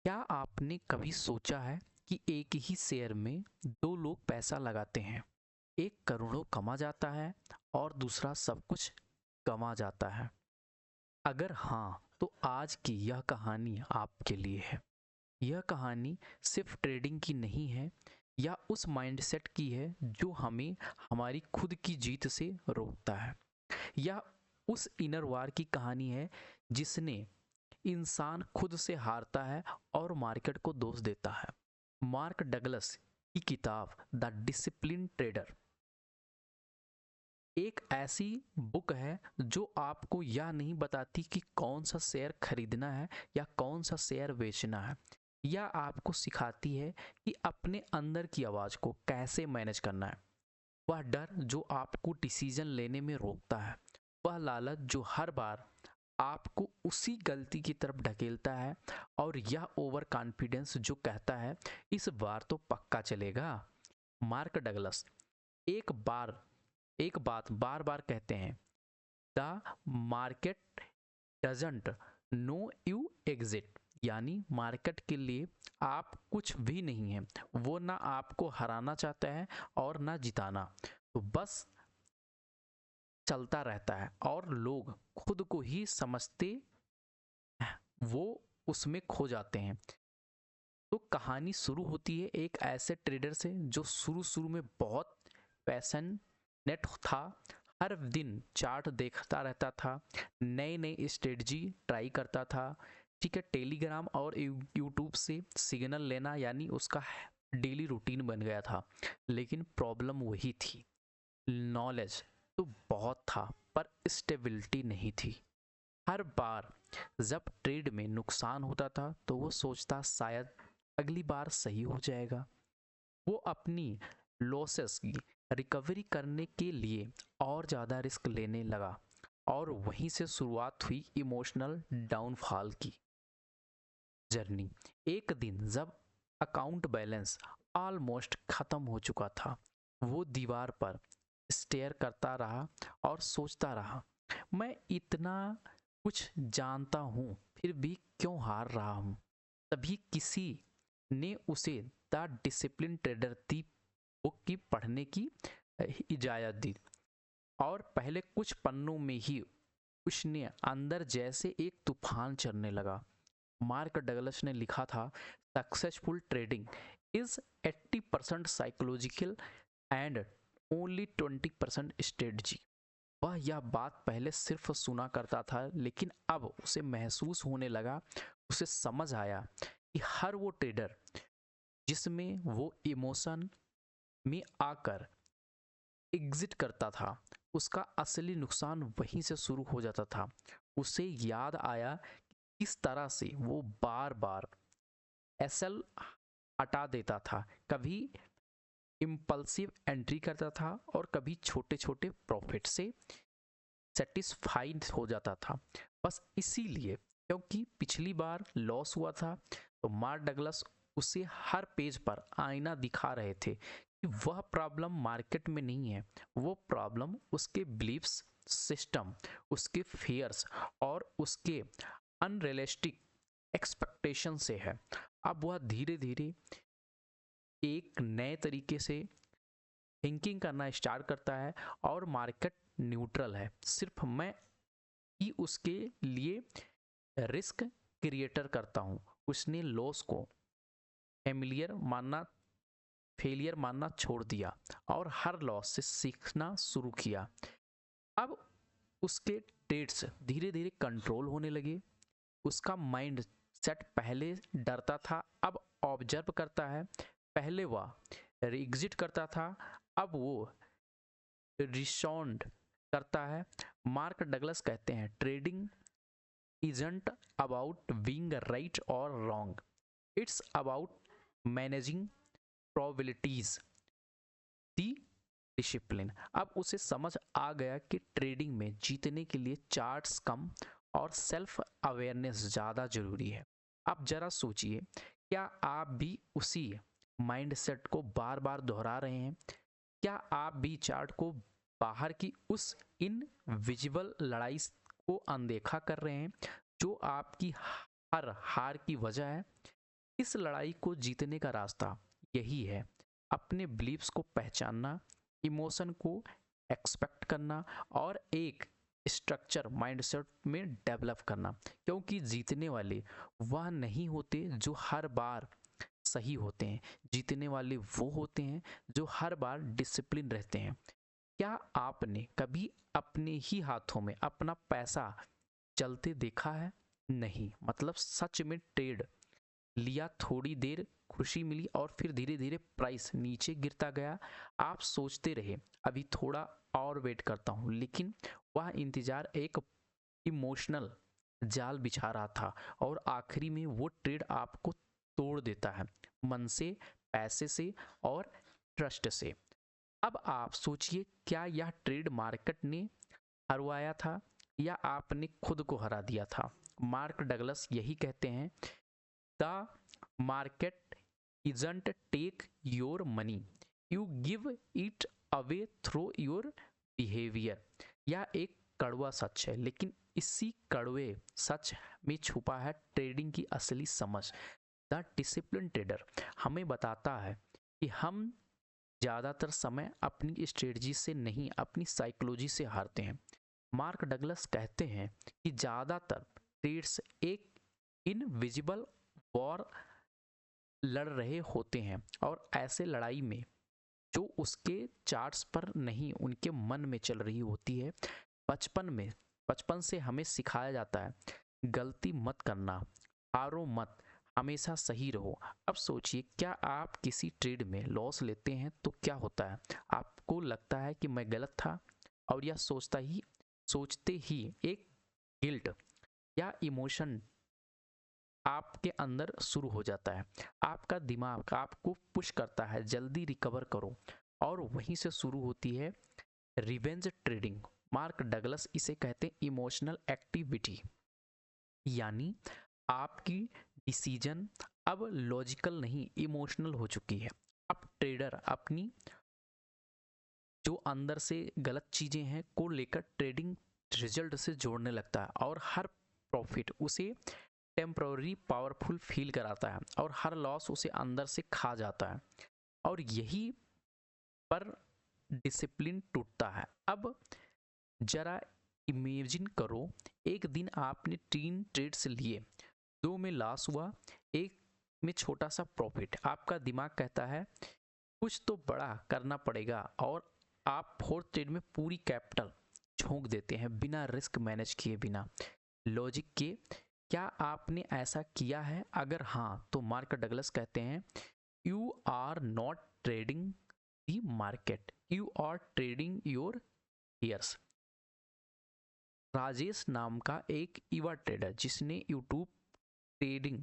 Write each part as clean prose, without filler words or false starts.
क्या आपने कभी सोचा है कि एक ही शेयर में दो लोग पैसा लगाते हैं? एक करोड़ों कमा जाता है और दूसरा सब कुछ गंवा जाता है। अगर हाँ, तो आज की यह कहानी आपके लिए है। यह कहानी सिर्फ ट्रेडिंग की नहीं है, या उस माइंडसेट की है जो हमें हमारी खुद की जीत से रोकता है। यह उस इनर वार की कहानी है जिसने इंसान खुद से हारता है और मार्केट को दोष देता है। मार्क डगलस की किताब द डिसिप्लिन ट्रेडर एक ऐसी बुक है जो आपको यह नहीं बताती कि कौन सा शेयर खरीदना है या कौन सा शेयर बेचना है। यह आपको सिखाती है कि अपने अंदर की आवाज़ को कैसे मैनेज करना है। वह डर जो आपको डिसीजन लेने में रोकता है, वह लालच जो हर बार आपको उसी गलती की तरफ ढकेलता है, और यह ओवर कॉन्फिडेंस जो कहता है इस बार तो पक्का चलेगा। मार्क डगलस एक बार एक बात बार बार कहते हैं, the market doesn't know you exit. यानी मार्केट के लिए आप कुछ भी नहीं है, वो ना आपको हराना चाहता है और ना जिताना। तो बस चलता रहता है और लोग खुद को ही समझते वो उसमें खो जाते हैं। तो कहानी शुरू होती है एक ऐसे ट्रेडर से जो शुरू शुरू में बहुत पैशनेट था। हर दिन चार्ट देखता रहता था, नए नए स्ट्रेटजी ट्राई करता था। ठीक है, टेलीग्राम और यूट्यूब से सिग्नल लेना यानी उसका डेली रूटीन बन गया था। लेकिन प्रॉब्लम वही थी, नॉलेज तो बहुत था पर स्टेबिलिटी नहीं थी। हर बार जब ट्रेड में नुकसान होता था तो वो सोचता शायद अगली बार सही हो जाएगा। वो अपनी लॉसेस की रिकवरी करने के लिए और ज़्यादा रिस्क लेने लगा, और वहीं से शुरुआत हुई इमोशनल डाउनफॉल की जर्नी। एक दिन जब अकाउंट बैलेंस ऑलमोस्ट ख़त्म हो चुका था, वो दीवार पर स्टेयर करता रहा और सोचता रहा, मैं इतना कुछ जानता हूँ फिर भी क्यों हार रहा हूँ। तभी किसी ने उसे the discipline trader the book की पढ़ने की इजाज़त दी, और पहले कुछ पन्नों में ही उसने अंदर जैसे एक तूफान चलने लगा। मार्क डगलस ने लिखा था, successful trading is 80% psychological and only 20% strategy. वह यह बात पहले सिर्फ सुना करता था, लेकिन अब उसे महसूस होने लगा। उसे समझ आया कि हर वो ट्रेडर जिसमें वो इमोशन में आकर एग्जिट करता था, उसका असली नुकसान वहीं से शुरू हो जाता था। उसे याद आया कि किस तरह से वो बार बार एसएल हटा देता था, कभी इम्पल्सिव एंट्री करता था और कभी छोटे छोटे प्रॉफिट से सेटिस्फाइड हो जाता था। बस इसीलिए क्योंकि पिछली बार लॉस हुआ था, तो मार्क डगलस उसे हर पेज पर आईना दिखा रहे थे कि वह प्रॉब्लम मार्केट में नहीं है, वो प्रॉब्लम उसके बिलीफ्स सिस्टम, उसके फियर्स और उसके अनरियलिस्टिक एक्सपेक्टेशन से है। अब वह धीरे धीरे एक नए तरीके से थिंकिंग करना स्टार्ट करता है, और मार्केट न्यूट्रल है, सिर्फ मैं ही उसके लिए रिस्क क्रिएटर करता हूँ। उसने लॉस को फेमिलियर मानना फेलियर मानना छोड़ दिया और हर लॉस से सीखना शुरू किया। अब उसके ट्रेड्स धीरे धीरे कंट्रोल होने लगे। उसका माइंड सेट पहले डरता था, अब ऑब्जर्व करता है। पहले वह एग्जिट करता था, अब वो रिस्पॉन्ड करता है। मार्क डगलस कहते हैं, trading isn't about being right or wrong. It's about managing probabilities. The discipline. अब उसे समझ आ गया कि ट्रेडिंग में जीतने के लिए चार्ट्स कम और सेल्फ अवेयरनेस ज़्यादा जरूरी है। अब जरा सोचिए, क्या आप भी उसी माइंडसेट को बार बार दोहरा रहे हैं? क्या आप भी चार्ट को बाहर की उस इनविजिबल लड़ाई को अनदेखा कर रहे हैं जो आपकी हर हार की वजह है? इस लड़ाई को जीतने का रास्ता यही है, अपने बिलीव्स को पहचानना, इमोशन को एक्सपेक्ट करना और एक स्ट्रक्चर माइंडसेट में डेवलप करना। क्योंकि जीतने वाले वह नहीं होते जो हर बार सही होते हैं, जीतने वाले वो होते हैं जो हर बार डिसिप्लिन रहते हैं। क्या आपने कभी अपने ही हाथों में अपना पैसा चलते देखा है? नहीं, मतलब सच में ट्रेड लिया, थोड़ी देर खुशी मिली और फिर धीरे धीरे प्राइस नीचे गिरता गया। आप सोचते रहे अभी थोड़ा और वेट करता हूं, लेकिन वह इंतजार एक इमोशनल जाल बिछा रहा था और आखिरी में वो ट्रेड आपको तोड़ देता है, मन से, पैसे से और ट्रस्ट से। अब आप सोचिए, क्या यह ट्रेड मार्केट ने हरवाया था या आपने खुद को हरा दिया था? मार्क डगलस यही कहते हैं, the market isn't take your money, you give it away through your behaviour. यह एक कड़वा सच है, लेकिन इसी कड़वे सच में छुपा है ट्रेडिंग की असली समझ। द डिसिप्लिन ट्रेडर हमें बताता है कि हम ज़्यादातर समय अपनी स्ट्रेटजी से नहीं, अपनी साइकोलॉजी से हारते हैं। मार्क डगलस कहते हैं कि ज़्यादातर ट्रेड्स एक इनविजिबल वॉर लड़ रहे होते हैं और ऐसे लड़ाई में जो उसके चार्ट्स पर नहीं, उनके मन में चल रही होती है। बचपन से हमें सिखाया जाता है, गलती मत करना, हारो मत, हमेशा सही रहो। अब सोचिए, क्या आप किसी ट्रेड में लॉस लेते हैं तो क्या होता है? आपको लगता है कि मैं गलत था, और यह सोचते ही एक गिल्ट या इमोशन आपके अंदर शुरू हो जाता है। आपका दिमाग आपको पुश करता है, जल्दी रिकवर करो, और वहीं से शुरू होती है रिवेंज ट्रेडिंग। मार्क डगलस इसे कहते हैं इमोशनल एक्टिविटी, यानी आपकी डिसीजन अब लॉजिकल नहीं, इमोशनल हो चुकी है। अब ट्रेडर अपनी जो अंदर से गलत चीजें हैं को लेकर ट्रेडिंग रिजल्ट से जोड़ने लगता है, और हर प्रॉफिट उसे टेम्पररी पावरफुल फील कराता है और हर लॉस उसे अंदर से खा जाता है, और यही पर डिसिप्लिन टूटता है। अब जरा इमेजिन करो, एक दिन आपने 3 ट्रेड्स लिए, 2 में लॉस हुआ, एक में छोटा सा प्रॉफिट। आपका दिमाग कहता है कुछ तो बड़ा करना पड़ेगा, और आप 4th ट्रेड में पूरी कैपिटल झोंक देते हैं बिना रिस्क मैनेज किए, बिना लॉजिक के। क्या आपने ऐसा किया है? अगर हाँ, तो मार्क डगलस कहते हैं you are not trading the market, you are trading your fears. Rajesh नाम का एक युवा ट्रेडर जिसने यूट्यूब ट्रेडिंग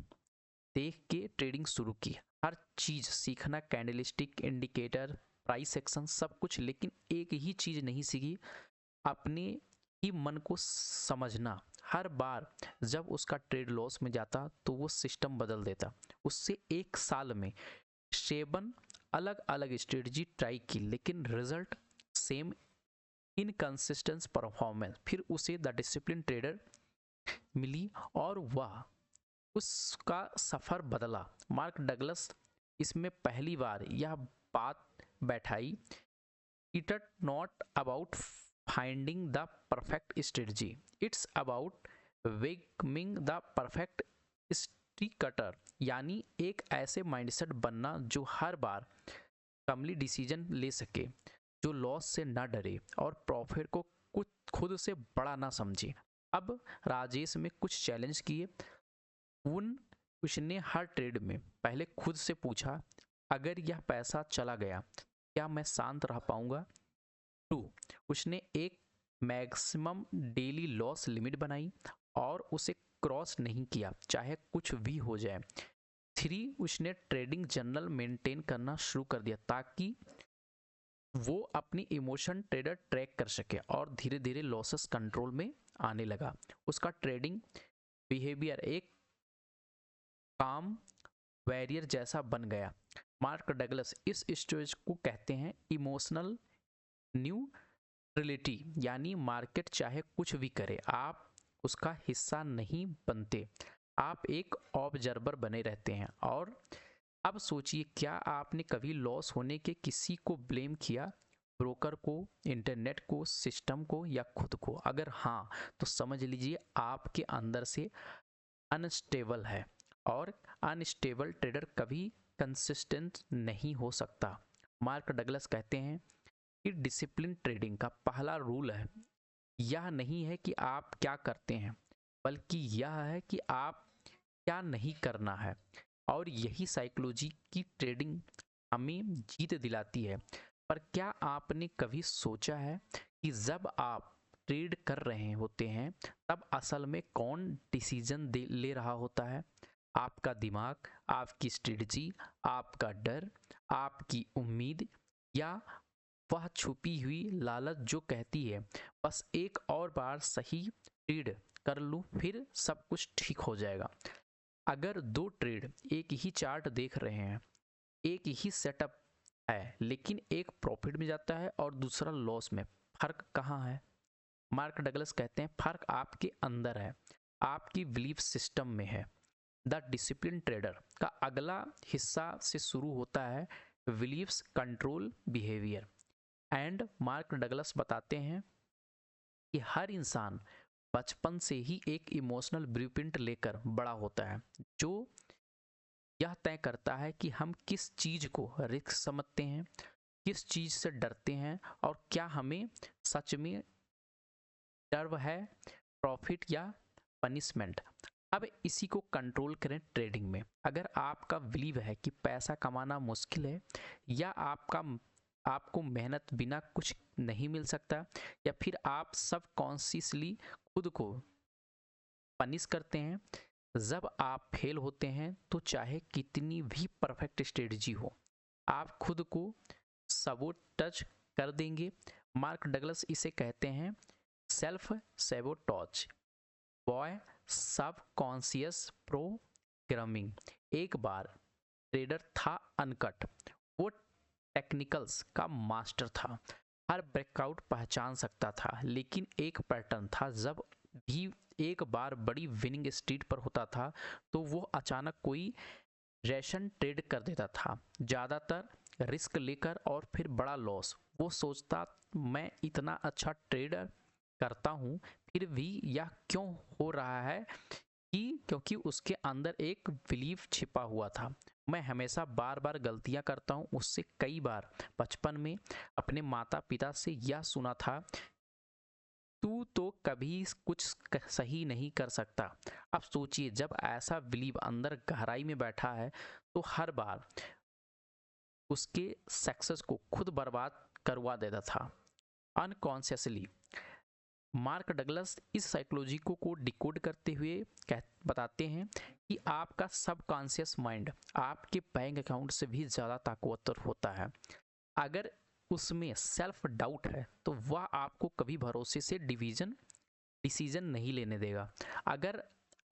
देख के ट्रेडिंग शुरू की, हर चीज सीखना, कैंडलस्टिक, इंडिकेटर, प्राइस एक्शन, सब कुछ, लेकिन एक ही चीज नहीं सीखी, अपने ही मन को समझना। हर बार जब उसका ट्रेड लॉस में जाता तो वो सिस्टम बदल देता। उससे 1 साल में 7 अलग अलग स्ट्रेटजी ट्राई की, लेकिन रिजल्ट सेम, इनकंसिस्टेंट परफॉर्मेंस। फिर उसे द डिसिप्लिन ट्रेडर मिली और वह उसका सफर बदला। मार्क डगलस इसमें पहली बार यह बात बैठाई, it is not about finding the perfect strategy, it's about becoming the perfect stricter, यानी एक ऐसे माइंडसेट बनना जो हर बार कमली डिसीजन ले सके, जो लॉस से ना डरे और प्रॉफिट को कुछ खुद से बड़ा ना समझे। अब राजेश में कुछ चैलेंज किए। उसने हर ट्रेड में पहले खुद से पूछा, अगर यह पैसा चला गया क्या मैं शांत रह पाऊंगा? 2, उसने एक मैक्सिमम डेली लॉस लिमिट बनाई और उसे क्रॉस नहीं किया, चाहे कुछ भी हो जाए। 3, उसने ट्रेडिंग जर्नल मेंटेन करना शुरू कर दिया ताकि वो अपनी इमोशन ट्रेडर ट्रैक कर सके, और धीरे धीरे लॉसेस कंट्रोल में आने लगा। उसका ट्रेडिंग बिहेवियर एक काम वैरियर जैसा बन गया। मार्क डगलस इस स्टेज को कहते हैं इमोशनल न्यूट्रलिटी, यानी मार्केट चाहे कुछ भी करे, आप उसका हिस्सा नहीं बनते, आप एक ऑब्जर्वर बने रहते हैं। और अब सोचिए, क्या आपने कभी लॉस होने के किसी को ब्लेम किया? ब्रोकर को, इंटरनेट को, सिस्टम को, या खुद को? अगर हाँ, तो समझ लीजिए आपके अंदर से अनस्टेबल है। और अनस्टेबल ट्रेडर कभी कंसिस्टेंट नहीं हो सकता। मार्क डगलस कहते हैं कि डिसिप्लिन ट्रेडिंग का पहला रूल है, यह नहीं है कि आप क्या करते हैं, बल्कि यह है कि आप क्या नहीं करना है। और यही साइकोलॉजी की ट्रेडिंग हमें जीत दिलाती है। पर क्या आपने कभी सोचा है कि जब आप ट्रेड कर रहे होते हैं तब असल में कौन डिसीजन ले रहा होता है? आपका दिमाग, आपकी स्ट्रेटजी, आपका डर, आपकी उम्मीद, या वह छुपी हुई लालच जो कहती है बस एक और बार सही ट्रेड कर लूं फिर सब कुछ ठीक हो जाएगा? अगर दो ट्रेड एक ही चार्ट देख रहे हैं, एक ही सेटअप है, लेकिन एक प्रॉफिट में जाता है और दूसरा लॉस में, फर्क कहाँ है? मार्क डगलस कहते हैं फर्क आपके अंदर है, आपकी बिलीफ सिस्टम में है। द डिसिप्लिन ट्रेडर का अगला हिस्सा से शुरू होता है beliefs control behaviour. And mark Douglas बताते हैं कि हर इंसान बचपन से ही एक इमोशनल ब्लूप्रिंट लेकर बड़ा होता है, जो यह तय करता है कि हम किस चीज को रिस्क समझते हैं, किस चीज से डरते हैं, और क्या हमें सच में डर है, प्रॉफिट या पनिशमेंट। अब इसी को कंट्रोल करें ट्रेडिंग में। अगर आपका बिलीव है कि पैसा कमाना मुश्किल है, या आपको मेहनत बिना कुछ नहीं मिल सकता, या फिर आप सब कॉन्शियसली खुद को पनिश करते हैं जब आप फेल होते हैं, तो चाहे कितनी भी परफेक्ट स्ट्रेटजी हो, आप खुद को सबोटज कर देंगे। मार्क डगलस इसे कहते हैं सेल्फ सेबोटॉज बॉय सब कॉन्शियस प्रोग्रामिंग। एक बार ट्रेडर था अनकट, वो टेक्निकल्स का मास्टर था, हर ब्रेकआउट पहचान सकता था, लेकिन एक पैटर्न था, जब भी एक बार बड़ी विनिंग स्ट्रीट पर होता था तो वो अचानक कोई रेशन ट्रेड कर देता था, ज़्यादातर रिस्क लेकर, और फिर बड़ा लॉस। वो सोचता, मैं इतना अच्छा ट्रेडर करता हूँ फिर भी यह क्यों हो रहा है, क्योंकि उसके अंदर एक बिलीफ छिपा हुआ था, मैं हमेशा बार बार गलतियां करता हूँ। उससे कई बार बचपन में अपने माता पिता से यह सुना था, तू तो कभी कुछ सही नहीं कर सकता। अब सोचिए, जब ऐसा बिलीव अंदर गहराई में बैठा है तो हर बार उसके सक्सेस को खुद बर्बाद करवा देता था अनकॉन्शियसली। मार्क डगलस इस साइकोलॉजी को डिकोड करते हुए बताते हैं कि आपका सबकॉन्शियस माइंड आपके बैंक अकाउंट से भी ज़्यादा ताकतवर होता है। अगर उसमें सेल्फ डाउट है तो वह आपको कभी भरोसे से डिसीजन नहीं लेने देगा। अगर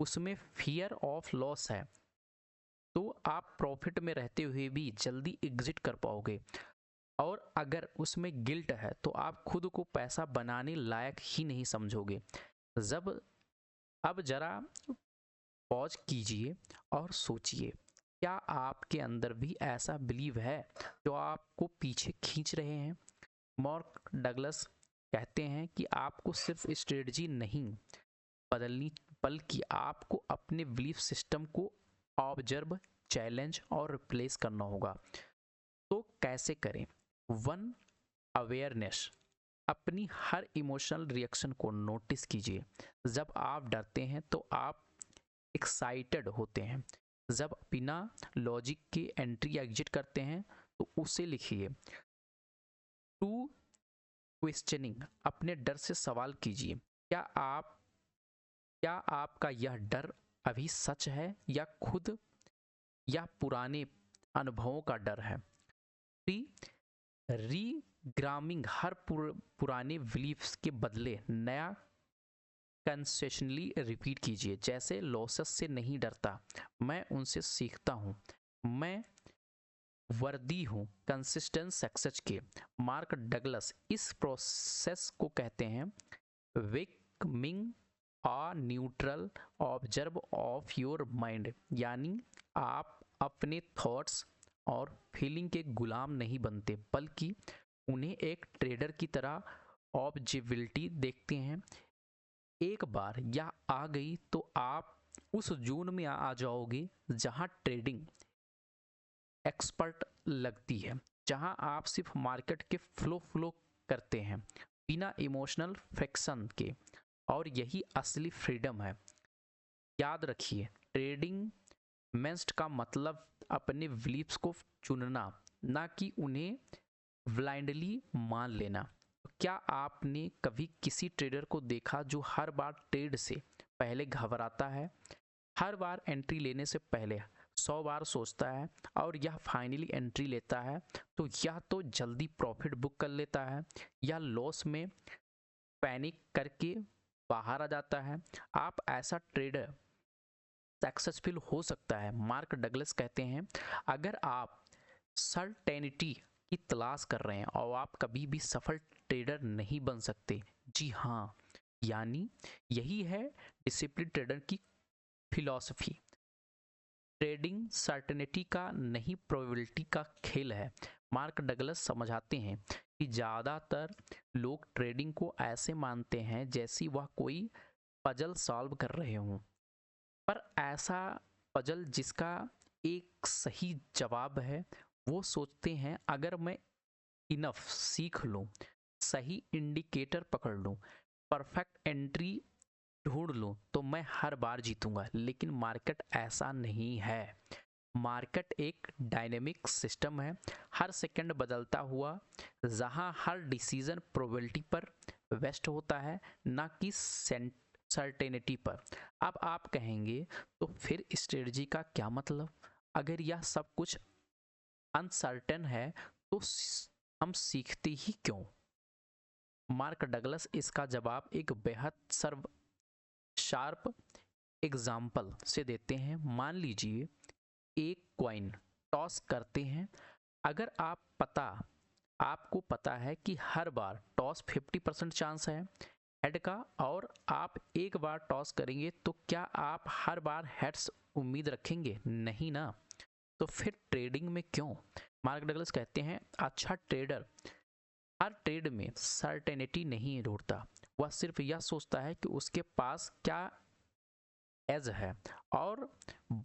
उसमें फियर ऑफ लॉस है तो आप प्रॉफिट में रहते हुए भी जल्दी एग्जिट कर पाओगे। और अगर उसमें गिल्ट है तो आप खुद को पैसा बनाने लायक ही नहीं समझोगे। जब अब जरा पॉज कीजिए और सोचिए, क्या आपके अंदर भी ऐसा बिलीव है जो आपको पीछे खींच रहे हैं? मार्क डगलस कहते हैं कि आपको सिर्फ स्ट्रेटजी नहीं बदलनी, बल्कि आपको अपने बिलीफ सिस्टम को ऑब्जर्व, चैलेंज और रिप्लेस करना होगा। तो कैसे करें? One, awareness. अपनी हर इमोशनल रिएक्शन को नोटिस कीजिए। जब आप डरते हैं तो आप एक्साइटेड होते हैं, जब बिना लॉजिक के एंट्री या एग्जिट करते हैं तो उसे लिखिए। Two, questioning. अपने डर से सवाल कीजिए, क्या आपका यह डर अभी सच है, या खुद या पुराने अनुभवों का डर है? रीग्रामिंग। हर पुराने बिलीफ्स के बदले नया कंसेशनली रिपीट कीजिए, जैसे लॉसेस से नहीं डरता, मैं उनसे सीखता हूँ, मैं वर्दी हूँ कंसिस्टेंट सक्सेस के। मार्क डगलस इस प्रोसेस को कहते हैं becoming a neutral observe of your mind, यानी आप अपने थॉट्स और फीलिंग के गुलाम नहीं बनते, बल्कि उन्हें एक ट्रेडर की तरह ऑब्जेक्टिविटी देखते हैं। एक बार यह आ गई तो आप उस जोन में आ जाओगे जहां ट्रेडिंग एक्सपर्ट लगती है, जहां आप सिर्फ मार्केट के फ्लो करते हैं बिना इमोशनल फ्रिक्शन के, और यही असली फ्रीडम है। याद रखिए, ट्रेडिंग मेंस्ट का मतलब अपने बिलीफ्स को चुनना, ना कि उन्हें ब्लाइंडली मान लेना। क्या आपने कभी किसी ट्रेडर को देखा जो हर बार ट्रेड से पहले घबराता है, हर बार एंट्री लेने से पहले 100 बार सोचता है, और यह फाइनली एंट्री लेता है तो यह तो जल्दी प्रॉफिट बुक कर लेता है या लॉस में पैनिक करके बाहर आ जाता है? आप ऐसा ट्रेडर सक्सेसफुल हो सकता है। मार्क डगलस कहते हैं, अगर आप सर्टेनिटी की तलाश कर रहे हैं और आप कभी भी सफल ट्रेडर नहीं बन सकते। जी हाँ, यानी यही है डिसिप्लिन ट्रेडर की फिलॉसफी। ट्रेडिंग सर्टेनिटी का नहीं, प्रोबेबिलिटी का खेल है। मार्क डगलस समझाते हैं कि ज़्यादातर लोग ट्रेडिंग को ऐसे मानते हैं जैसी वह कोई पजल सॉल्व कर रहे हों, पर ऐसा पजल जिसका एक सही जवाब है। वो सोचते हैं, अगर मैं इनफ सीख लूँ, सही इंडिकेटर पकड़ लूँ, परफेक्ट एंट्री ढूंढ लूँ, तो मैं हर बार जीतूंगा। लेकिन मार्केट ऐसा नहीं है। मार्केट एक डायनेमिक सिस्टम है, हर सेकंड बदलता हुआ, जहां हर डिसीजन प्रोबेबिलिटी पर वेस्ट होता है, ना कि सर्टेनिटी पर। अब आप कहेंगे, तो फिर स्ट्रेटजी का क्या मतलब? अगर यह सब कुछ अनसर्टेन है तो हम सीखते ही क्यों? मार्क डगलस इसका जवाब एक बेहद शार्प एग्जाम्पल से देते हैं। मान लीजिए एक कॉइन टॉस करते हैं। अगर आपको पता है कि हर बार टॉस 50% चांस है हेड का, और आप एक बार टॉस करेंगे, तो क्या आप हर बार हेड्स उम्मीद रखेंगे? नहीं ना। तो फिर ट्रेडिंग में क्यों? मार्क डगलस कहते हैं, अच्छा ट्रेडर हर ट्रेड में सर्टेनिटी नहीं ढूंढता, वह सिर्फ यह सोचता है कि उसके पास क्या एज है और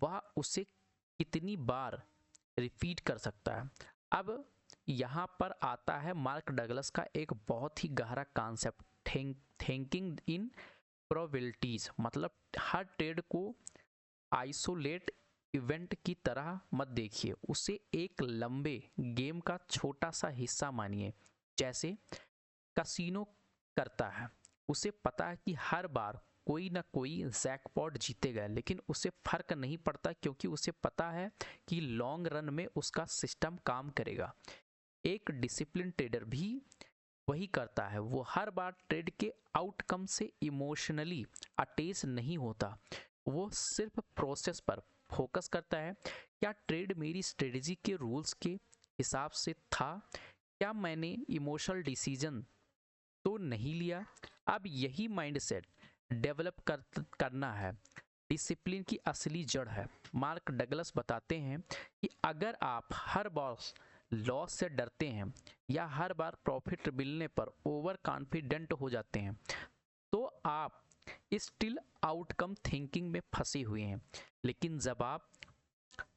वह उसे कितनी बार रिपीट कर सकता है। अब यहाँ पर आता है मार्क डगलस का एक बहुत ही गहरा कॉन्सेप्ट, थिंकिंग इन प्रोबेबिलिटीज। मतलब हर ट्रेड को आइसोलेट इवेंट की तरह मत देखिए, उसे एक लंबे गेम का छोटा सा हिस्सा मानिए। जैसे कसिनो करता है, उसे पता है कि हर बार कोई ना कोई जैकपॉट जीतेगा, लेकिन उसे फर्क नहीं पड़ता, क्योंकि उसे पता है कि लॉन्ग रन में उसका सिस्टम काम करेगा। एक डिसिप्लिन ट्रेडर भी वही करता है। वो हर बार ट्रेड के आउटकम से इमोशनली अटैच नहीं होता, वो सिर्फ प्रोसेस पर फोकस करता है। क्या ट्रेड मेरी स्ट्रेटजी के रूल्स के हिसाब से था? क्या मैंने इमोशनल डिसीजन तो नहीं लिया? अब यही माइंडसेट डेवलप करना है डिसिप्लिन की असली जड़ है। मार्क डगलस बताते हैं कि अगर आप हर बार लॉस से डरते हैं या हर बार प्रॉफिट मिलने पर ओवर कॉन्फिडेंट हो जाते हैं, तो आप स्टिल आउटकम थिंकिंग में फंसे हुए हैं। लेकिन जब आप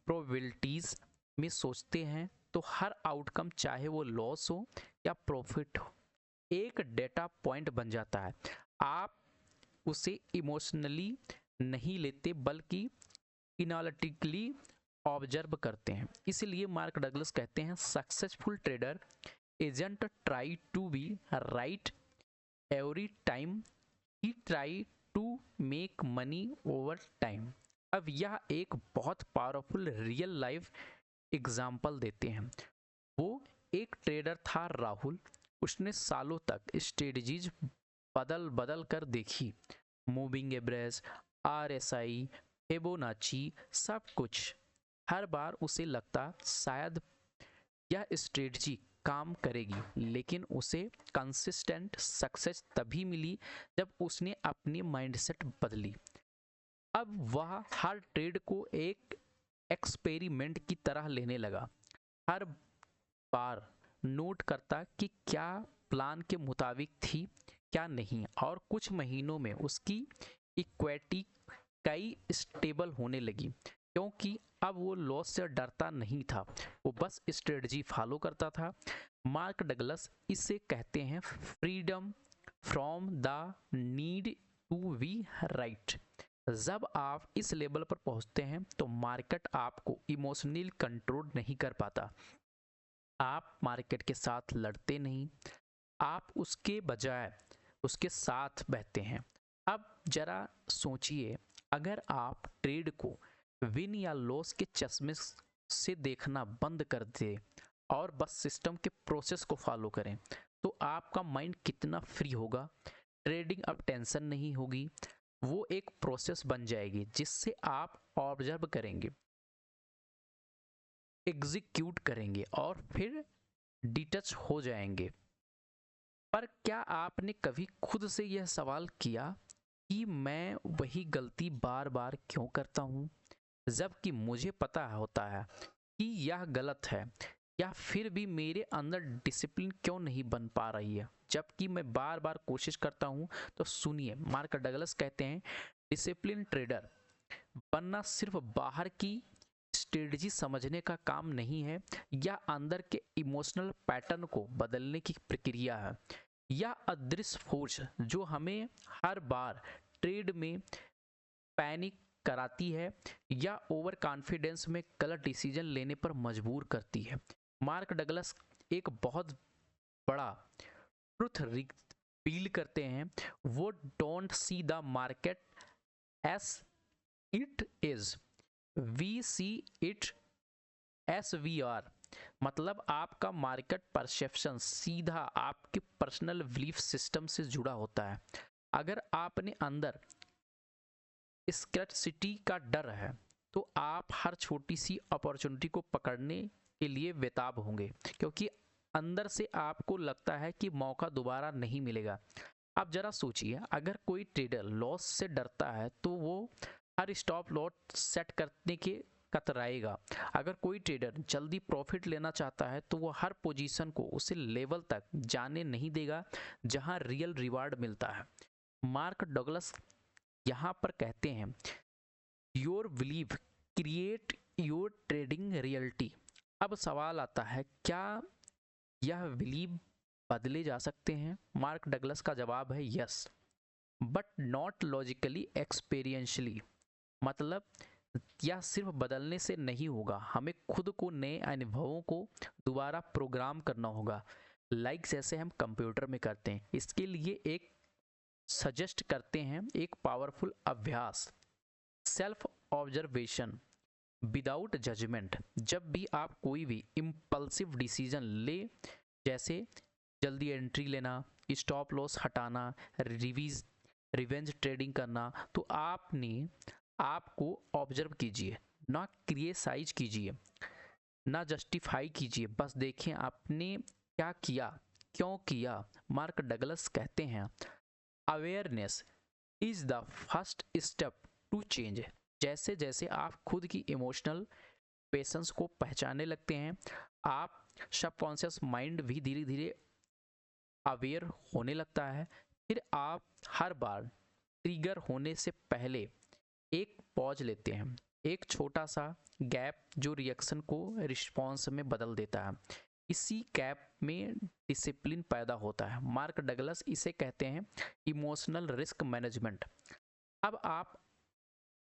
प्रोबेबिलिटीज में सोचते हैं, तो हर आउटकम, चाहे वो लॉस हो या प्रॉफिट हो, एक डेटा पॉइंट बन जाता है। आप उसे इमोशनली नहीं लेते, बल्कि एनालिटिकली ऑब्जर्व करते हैं। इसलिए मार्क डगलस कहते हैं, successful trader isn't try to be right every time, he try to make money over time. अब यह एक बहुत पावरफुल रियल लाइफ एग्जाम्पल देते हैं। वो एक ट्रेडर था राहुल, उसने सालों तक स्ट्रेटजीज बदल बदल कर देखी, मूविंग एवरेज, RSI, फिबोनाची, सब कुछ। हर बार उसे लगता शायद यह स्ट्रेटजी काम करेगी, लेकिन उसे कंसिस्टेंट सक्सेस तभी मिली जब उसने अपनी माइंडसेट बदली। अब वह हर ट्रेड को एक एक्सपेरिमेंट की तरह लेने लगा, हर बार नोट करता कि क्या प्लान के मुताबिक थी क्या नहीं, और कुछ महीनों में उसकी इक्विटी कई स्टेबल होने लगी, क्योंकि अब वो लॉस से डरता नहीं था, वो बस स्ट्रेटजी फॉलो करता था। मार्क डगलस इसे कहते हैं freedom from the need to be right. जब आप इस लेवल पर पहुंचते हैं तो मार्केट आपको इमोशनली कंट्रोल नहीं कर पाता। आप मार्केट के साथ लड़ते नहीं, आप उसके बजाय उसके साथ बहते हैं। अब जरा सोचिए, अगर आप ट्रेड को विन या लॉस के चश्मे से देखना बंद कर दे और बस सिस्टम के प्रोसेस को फॉलो करें, तो आपका माइंड कितना फ्री होगा। ट्रेडिंग अब टेंशन नहीं होगी, वो एक प्रोसेस बन जाएगी जिससे आप ऑब्जर्व करेंगे, एग्जीक्यूट करेंगे और फिर डिटच हो जाएंगे। पर क्या आपने कभी खुद से यह सवाल किया कि मैं वही गलती बार बार क्यों करता हूँ, जबकि मुझे पता होता है कि यह गलत है? या फिर भी मेरे अंदर डिसिप्लिन क्यों नहीं बन पा रही है, जबकि मैं बार बार कोशिश करता हूँ? तो सुनिए, मार्क डगलस कहते हैं डिसिप्लिन ट्रेडर बनना सिर्फ बाहर की स्ट्रेटजी समझने का काम नहीं है, या अंदर के इमोशनल पैटर्न को बदलने की प्रक्रिया है, या अदृश्य फोर्स जो हमें हर बार ट्रेड में पैनिक कराती है या ओवर कॉन्फिडेंस में गलत डिसीजन लेने पर मजबूर करती है। मार्क डगलस एक बहुत बड़ा ट्रुथ रिवील करते हैं, वो don't see the market as it is, we see it as we are. मतलब आपका मार्केट परसेप्शन सीधा आपके पर्सनल बिलीफ सिस्टम से जुड़ा होता है। अगर आपने अंदर स्कैर्सिटी का डर है तो आप हर छोटी सी अपॉर्चुनिटी को पकड़ने के लिए बेताब होंगे, क्योंकि अंदर से आपको लगता है कि मौका दोबारा नहीं मिलेगा। अब जरा सोचिए, अगर कोई ट्रेडर लॉस से डरता है तो वो हर स्टॉप लॉस सेट करने के कतराएगा। अगर कोई ट्रेडर जल्दी प्रॉफिट लेना चाहता है तो वो हर पोजीशन को उसे लेवल तक जाने नहीं देगा जहां रियल रिवार्ड मिलता है। मार्क डगलस यहाँ पर कहते हैं your believe create your trading reality. अब सवाल आता है, क्या यह बिलीव बदले जा सकते हैं? मार्क डगलस का जवाब है yes, but not logically experientially. मतलब यह सिर्फ बदलने से नहीं होगा, हमें खुद को नए अनुभवों को दोबारा प्रोग्राम करना होगा, लाइक जैसे हम कंप्यूटर में करते हैं। इसके लिए एक सजेस्ट करते हैं एक पावरफुल अभ्यास, सेल्फ ऑब्जर्वेशन विदाउट जजमेंट। जब भी आप कोई भी इम्पल्सिव डिसीजन ले, जैसे जल्दी एंट्री लेना, स्टॉप लॉस हटाना, रिवेंज ट्रेडिंग करना, तो आपको ऑब्जर्व कीजिए, ना क्रिटिसाइज कीजिए, ना जस्टिफाई कीजिए, बस देखें आपने क्या किया, क्यों किया। मार्क डगलस कहते हैं awareness is the first step to change. जैसे जैसे आप खुद की इमोशनल पेशेंस को पहचानने लगते हैं, आप सबकॉन्शियस माइंड भी धीरे धीरे अवेयर होने लगता है। फिर आप हर बार ट्रिगर होने से पहले एक पॉज लेते हैं, एक छोटा सा गैप जो रिएक्शन को रिस्पॉन्स में बदल देता है। इसी गैप में डिसिप्लिन पैदा होता है। मार्क डगलस इसे कहते हैं इमोशनल रिस्क मैनेजमेंट।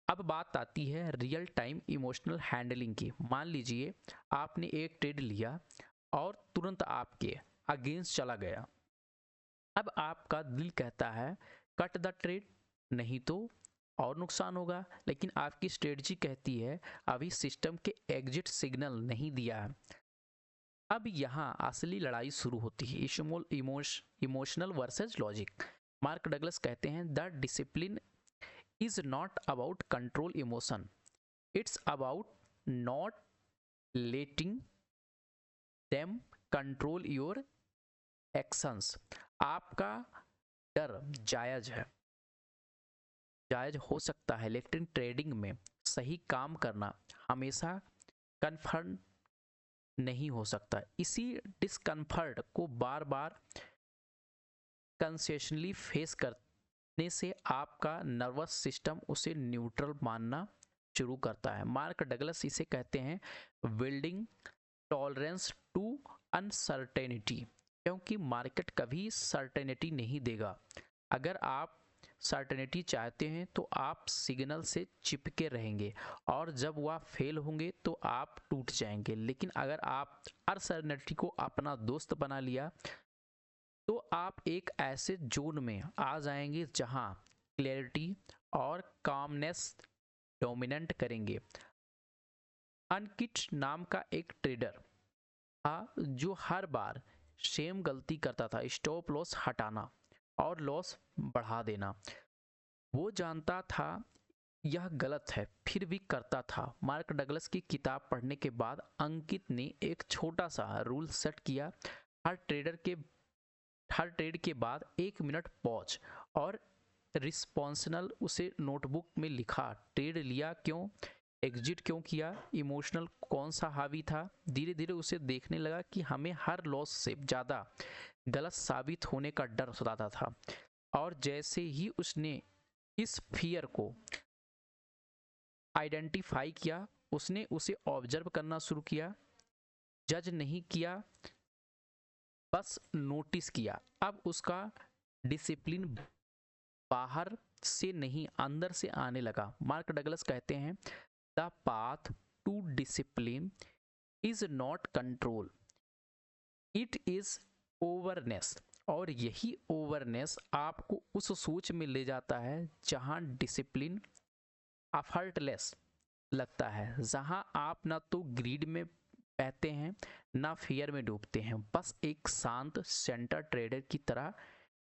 अब बात आती है रियल टाइम इमोशनल हैंडलिंग की। मान लीजिए आपने एक ट्रेड लिया और तुरंत आपके अगेंस्ट चला गया। अब आपका दिल कहता है कट द ट्रेड, नहीं तो और नुकसान होगा, लेकिन आपकी स्ट्रेटजी कहती है अभी सिस्टम के एग्जिट सिग्नल नहीं दिया है। अब यहाँ असली लड़ाई शुरू होती है, emotional versus logic. Mark Douglas कहते हैं the discipline is not about control emotion, it's about not letting them control your actions. आपका डर जायज है, जायज हो सकता है, लेकिन ट्रेडिंग में सही काम करना हमेशा कन्फर्म नहीं हो सकता। इसी डिस्कम्फर्ट को बार बार कंसेशनली फेस करने से आपका नर्वस सिस्टम उसे न्यूट्रल मानना शुरू करता है। मार्क डगलस इसे कहते हैं बिल्डिंग टॉलरेंस टू अनसर्टेनिटी, क्योंकि मार्केट कभी सर्टेनिटी नहीं देगा। अगर आप सर्टेनिटी चाहते हैं तो आप सिग्नल से चिपके रहेंगे और जब वह फेल होंगे तो आप टूट जाएंगे। लेकिन अगर आप अनसर्टेनिटी को अपना दोस्त बना लिया तो आप एक ऐसे जोन में आ जाएंगे जहां क्लैरिटी और कामनेस डोमिनेट करेंगे। अनकिट नाम का एक ट्रेडर था जो हर बार सेम गलती करता था, स्टॉप लॉस हटाना और लॉस बढ़ा देना। वो जानता था यह गलत है, फिर भी करता था। मार्क डगलस की किताब पढ़ने के बाद अंकित ने एक छोटा सा रूल सेट किया। हर ट्रेड के बाद 1 मिनट पॉज और रिस्पॉन्सनल उसे नोटबुक में लिखा। ट्रेड लिया क्यों, एग्जिट क्यों किया, इमोशनल कौन सा हावी था। धीरे धीरे उसे देखने लगा कि हमें हर लॉस से ज़्यादा गलत साबित होने का डर सताता था। और जैसे ही उसने इस फियर को आइडेंटिफाई किया, उसने उसे ऑब्जर्व करना शुरू किया। जज नहीं किया, बस नोटिस किया। अब उसका डिसिप्लिन बाहर से नहीं अंदर से आने लगा। मार्क डगलस कहते हैं the path to discipline is not control, it is awareness. और यही ओवरनेस आपको उस सोच में ले जाता है जहां डिसिप्लिन एफर्टलेस लगता है, जहां आप ना तो ग्रीड में बहते हैं ना फियर में डूबते हैं, बस एक शांत सेंटर ट्रेडर की तरह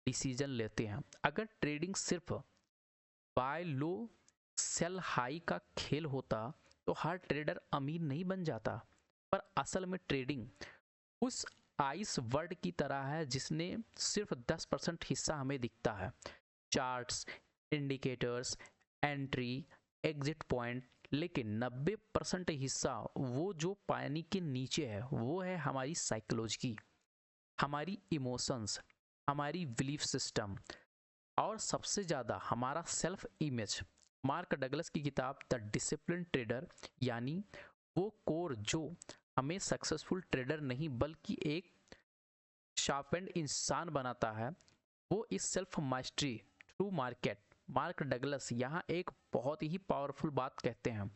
डिसीजन लेते हैं। अगर ट्रेडिंग सिर्फ बाय लो सेल हाई का खेल होता तो हर ट्रेडर अमीर नहीं बन जाता। पर असल में ट्रेडिंग उस आइस वर्ड की तरह है जिसने सिर्फ 10% हिस्सा हमें दिखता है। Charts, indicators, entry, exit point, लेकिन 90% हिस्सा वो जो पानी के नीचे है, वो है हमारी साइकोलॉजी, हमारी इमोशंस, हमारी बिलीफ सिस्टम और सबसे ज़्यादा हमारा सेल्फ इमेज। मार्क डगलस की किताब द डिसिप्लिन ट्रेडर, यानी वो कोर जो हमें सक्सेसफुल ट्रेडर नहीं बल्कि एक शार्पेंड इंसान बनाता है, वो इस self mastery through market. Mark Douglas यहाँ एक बहुत ही पावरफुल बात कहते हैं,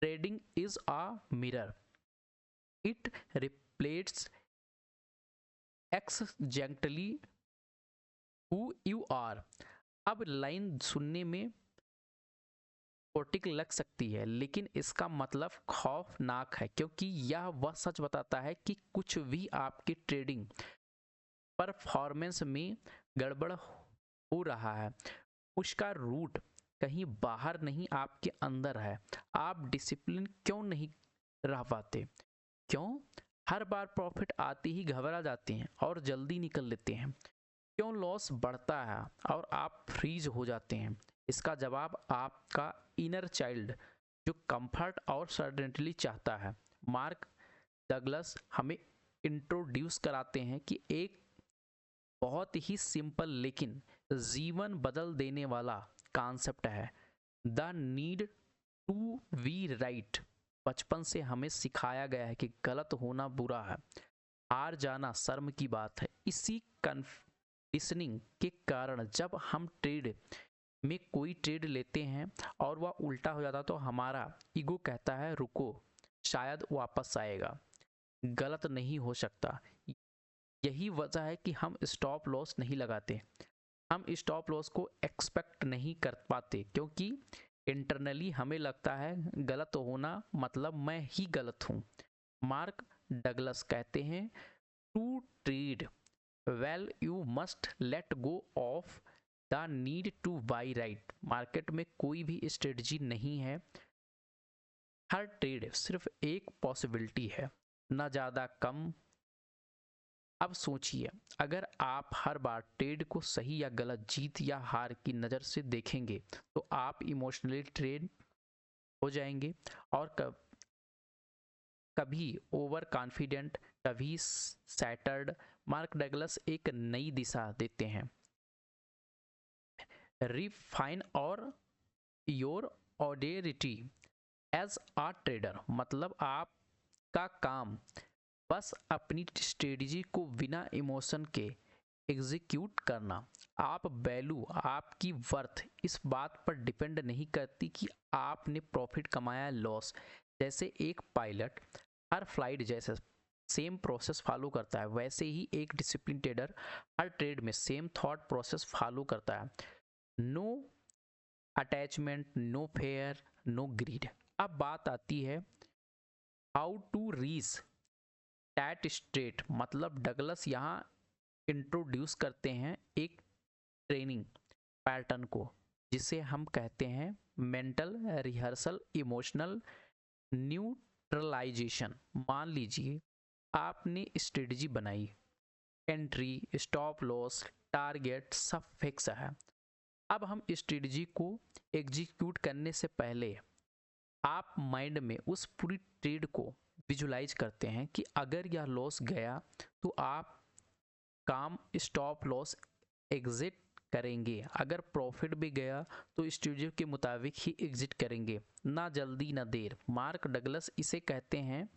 trading is a mirror, it reflects exactly who you are. अब लाइन सुनने में पोटिक लग सकती है, लेकिन इसका मतलब खौफनाक है, क्योंकि यह वह सच बताता है कि कुछ भी आपके ट्रेडिंग परफॉर्मेंस में गड़बड़ हो रहा है, उसका रूट कहीं बाहर नहीं आपके अंदर है। आप डिसिप्लिन क्यों नहीं रह पाते? क्यों हर बार प्रॉफिट आते ही घबरा जाते हैं और जल्दी निकल लेते हैं? क्यों लॉस बढ़ता है और आप फ्रीज हो जाते हैं? इसका जवाब आपका इनर चाइल्ड जो कंफर्ट और सर्टेनिटी चाहता है। मार्क डगलस हमें इंट्रोड्यूस कराते हैं कि एक बहुत ही सिंपल लेकिन जीवन बदल देने वाला कॉन्सेप्ट है, the need to be right. बचपन से हमें सिखाया गया है कि गलत होना बुरा है, हार जाना शर्म की बात है। इसी कंडीशनिंग के कारण जब हम ट्रेड में कोई ट्रेड लेते हैं और वह उल्टा हो जाता तो हमारा ईगो कहता है रुको, शायद वापस आएगा, गलत नहीं हो सकता। यही वजह है कि हम स्टॉप लॉस नहीं लगाते, हम स्टॉप लॉस को एक्सपेक्ट नहीं कर पाते, क्योंकि इंटरनली हमें लगता है गलत होना मतलब मैं ही गलत हूँ। मार्क डगलस कहते हैं to trade well you must let go of the need to be right. Market में कोई भी स्ट्रेटजी नहीं है, हर ट्रेड सिर्फ एक पॉसिबिलिटी है, ना ज़्यादा कम अब सोचिए, अगर आप हर बार ट्रेड को सही या गलत, जीत या हार की नज़र से देखेंगे तो आप इमोशनली ट्रेड हो जाएंगे और कभी ओवर कॉन्फिडेंट, कभी सैटर्ड। मार्क डगलस एक नई दिशा देते हैं, रिफाइन और योर ऑडेरिटी एज अ ट्रेडर। मतलब आपका काम बस अपनी स्ट्रेटजी को बिना इमोशन के एग्जीक्यूट करना। आप वैल्यू, आपकी वर्थ इस बात पर डिपेंड नहीं करती कि आपने प्रॉफिट कमाया लॉस। जैसे एक पायलट हर फ्लाइट जैसे सेम प्रोसेस फॉलो करता है, वैसे ही एक डिसिप्लिन ट्रेडर हर ट्रेड में सेम थॉट प्रोसेस फॉलो करता है। No attachment, no fear, no greed. अब बात आती है how to reach that state. मतलब डगलस यहाँ इंट्रोड्यूस करते हैं एक ट्रेनिंग पैटर्न को, जिसे हम कहते हैं मेंटल रिहर्सल इमोशनल न्यूट्रलाइजेशन। मान लीजिए आपने स्ट्रेटजी बनाई, एंट्री, स्टॉप लॉस, टारगेट सब फिक्स है। अब हम स्ट्रेटजी को एग्जीक्यूट करने से पहले आप माइंड में उस पूरी ट्रेड को विजुलाइज करते हैं कि अगर यह लॉस गया तो आप काम स्टॉप लॉस एग्जिट करेंगे, अगर प्रॉफिट भी गया तो स्ट्रेटजी के मुताबिक ही एग्जिट करेंगे, ना जल्दी ना देर। मार्क डगलस इसे कहते हैं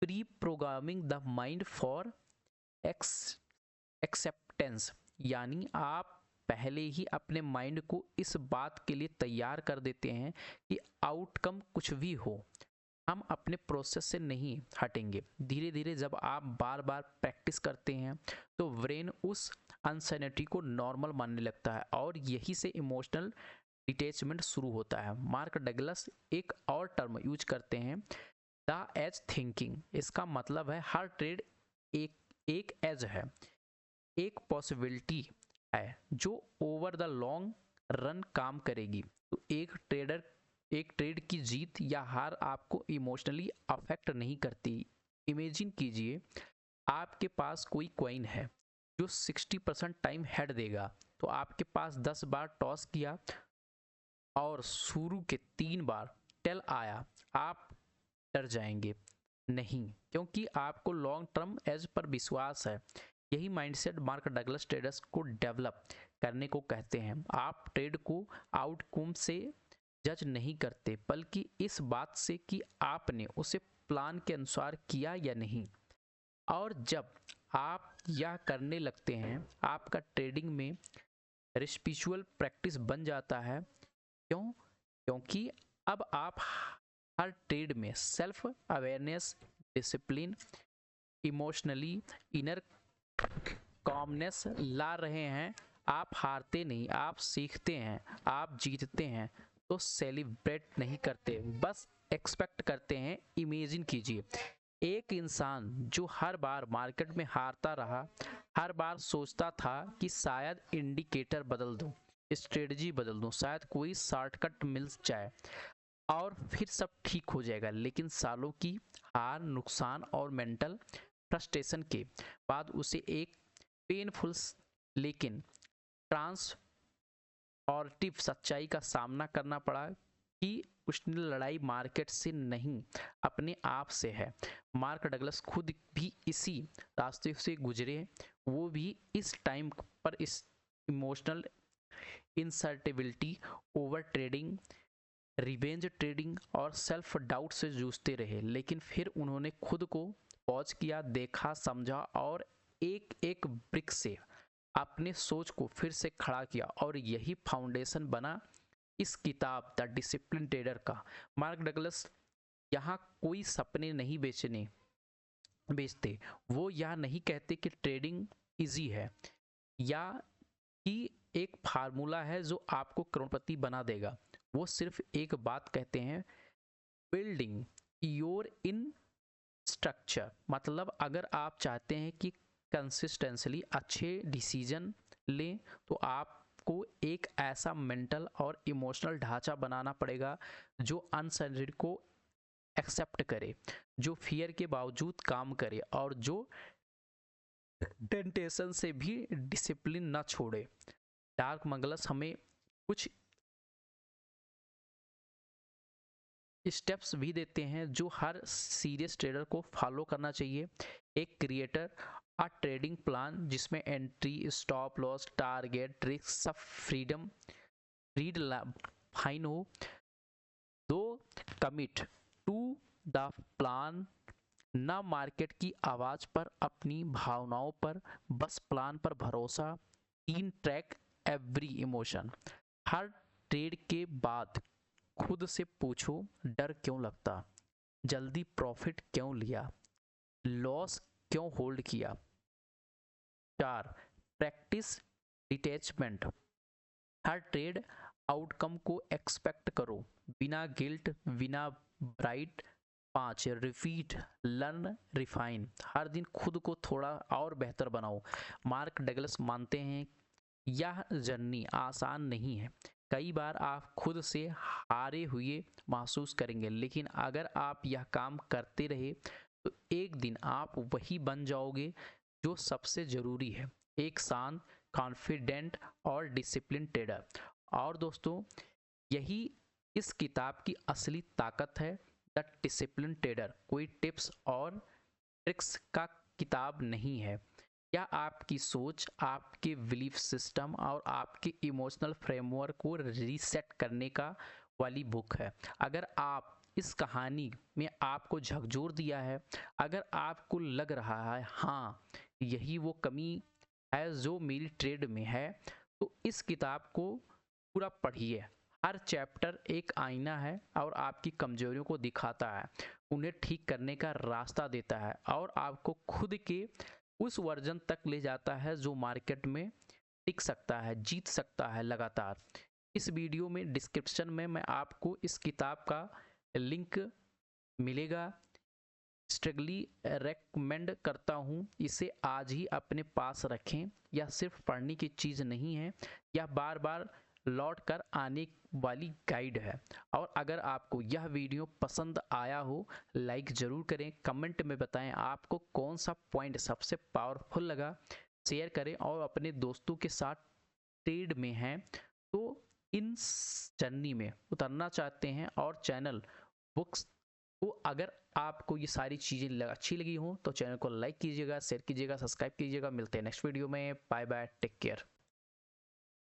pre programming the mind for acceptance. यानी आप पहले ही अपने माइंड को इस बात के लिए तैयार कर देते हैं कि आउटकम कुछ भी हो, हम अपने प्रोसेस से नहीं हटेंगे। धीरे धीरे जब आप बार बार प्रैक्टिस करते हैं तो ब्रेन उस अनसर्टेनिटी को नॉर्मल मानने लगता है और यही से इमोशनल डिटैचमेंट शुरू होता है। मार्क डगलस एक और टर्म यूज करते हैं, द एज थिंकिंग। इसका मतलब है हर ट्रेड एक एज है, एक पॉसिबिलिटी है जो ओवर द लॉन्ग रन काम करेगी। तो एक ट्रेड की जीत या हार आपको इमोशनली अफेक्ट नहीं करती। इमेजिन कीजिए आपके पास कोई कॉइन है जो 60% टाइम हेड देगा, तो आपके पास 10 बार टॉस किया और शुरू के 3 बार टेल आया, आप डर जाएंगे? नहीं, क्योंकि आपको लॉन्ग टर्म एज पर विश्वास है। यही माइंडसेट मार्क डगलस ट्रेडर्स को डेवलप करने को कहते हैं। आप ट्रेड को आउटकम से जज नहीं करते, बल्कि इस बात से कि आपने उसे प्लान के अनुसार किया या नहीं। और जब आप यह करने लगते हैं, आपका ट्रेडिंग में रिस्पिचुअल प्रैक्टिस बन जाता है। क्यों? क्योंकि अब आप हर ट्रेड में self awareness, discipline, emotionally inner calmness ला रहे हैं। आप हारते नहीं, आप सीखते हैं। आप जीतते हैं तो सेलिब्रेट नहीं करते, बस एक्सपेक्ट करते हैं। इमेजिन कीजिए एक इंसान जो हर बार मार्केट में हारता रहा, हर बार सोचता था कि शायद इंडिकेटर बदल दूं, स्ट्रेटजी बदल दूं, शायद कोई शॉर्टकट मिल जाए और फिर सब ठीक हो जाएगा। लेकिन सालों की हार, नुकसान और मेंटल फ्रस्ट्रेशन के बाद उसे एक पेनफुल लेकिन ट्रांसफॉर्मेटिव सच्चाई का सामना करना पड़ा कि उसने लड़ाई मार्केट से नहीं, अपने आप से है। मार्क डगलस खुद भी इसी रास्ते से गुजरे, वो भी इस टाइम पर इस emotional instability, over trading, revenge trading और सेल्फ डाउट से जूझते रहे। लेकिन फिर उन्होंने खुद को पॉज किया, देखा, समझा और एक एक ब्रिक से अपने सोच को फिर से खड़ा किया, और यही फाउंडेशन बना इस किताब द डिसिप्लिन ट्रेडर का। मार्क डगलस यहाँ कोई सपने नहीं बेचते। वो यह नहीं कहते कि ट्रेडिंग इजी है या कि एक फार्मूला है जो आपको करोड़पति बना देगा। वो सिर्फ एक बात कहते हैं, बिल्डिंग योर इन स्ट्रक्चर। मतलब अगर आप चाहते हैं कि कंसिस्टेंसली अच्छे डिसीजन लें तो आपको एक ऐसा मेंटल और इमोशनल ढांचा बनाना पड़ेगा जो अनसर्टेनिटी को एक्सेप्ट करे, जो फियर के बावजूद काम करे और जो टेंटेशन से भी डिसिप्लिन ना छोड़े। डार्क मंगलस हमें कुछ स्टेप्स भी देते हैं जो हर सीरियस ट्रेडर को फॉलो करना चाहिए। एक क्रिएटर अ ट्रेडिंग प्लान जिसमें entry, stop loss, target, risk सब फ्रीड फाइन हो। दो, कमिट टू द प्लान, ना मार्केट की आवाज पर, अपनी भावनाओं पर, बस प्लान पर भरोसा। तीन, ट्रैक एवरी इमोशन, हर ट्रेड के बाद खुद से पूछो डर क्यों लगता, जल्दी प्रॉफिट क्यों लिया, लॉस क्यों होल्ड किया। चार, प्रैक्टिस डिटैचमेंट, हर ट्रेड आउटकम को एक्सपेक्ट करो बिना गिल्ट, बिना ब्राइट। पाँच, रिपीट लर्न रिफाइन, हर दिन खुद को थोड़ा और बेहतर बनाओ। मार्क डगलस मानते हैं यह जर्नी आसान नहीं है, कई बार आप खुद से हारे हुए महसूस करेंगे, लेकिन अगर आप यह काम करते रहे तो एक दिन आप वही बन जाओगे जो सबसे जरूरी है, एक शांत, कॉन्फिडेंट और डिसिप्लिन ट्रेडर। और दोस्तों, यही इस किताब की असली ताकत है। द डिसिप्लिन ट्रेडर कोई टिप्स और ट्रिक्स का किताब नहीं है, यह आपकी सोच, आपके बिलीफ सिस्टम और आपके इमोशनल फ्रेमवर्क को रीसेट करने का वाली बुक है। अगर आप इस कहानी में आपको झकझोर दिया है, अगर आपको लग रहा है हाँ यही वो कमी है जो मेरी ट्रेड में है, तो इस किताब को पूरा पढ़िए। हर चैप्टर एक आईना है और आपकी कमजोरियों को दिखाता है, उन्हें ठीक करने का रास्ता देता है और आपको खुद के उस वर्जन तक ले जाता है जो मार्केट में टिक सकता है, जीत सकता है लगातार। इस वीडियो में डिस्क्रिप्शन में मैं आपको इस किताब का लिंक मिलेगा। स्ट्रिक्टली रेकमेंड करता हूँ इसे आज ही अपने पास रखें। यह सिर्फ पढ़ने की चीज़ नहीं है, यह बार बार लौट कर आने वाली गाइड है। और अगर आपको यह वीडियो पसंद आया हो, लाइक ज़रूर करें, कमेंट में बताएं आपको कौन सा पॉइंट सबसे पावरफुल लगा, शेयर करें और अपने दोस्तों के साथ ट्रेड में हैं तो इन जर्नी में उतरना चाहते हैं और चैनल बुक्स को, अगर आपको ये सारी चीज़ें अच्छी लगी हो तो चैनल को लाइक कीजिएगा, शेयर कीजिएगा, सब्सक्राइब कीजिएगा। मिलते हैं नेक्स्ट वीडियो में। Bye bye, take care.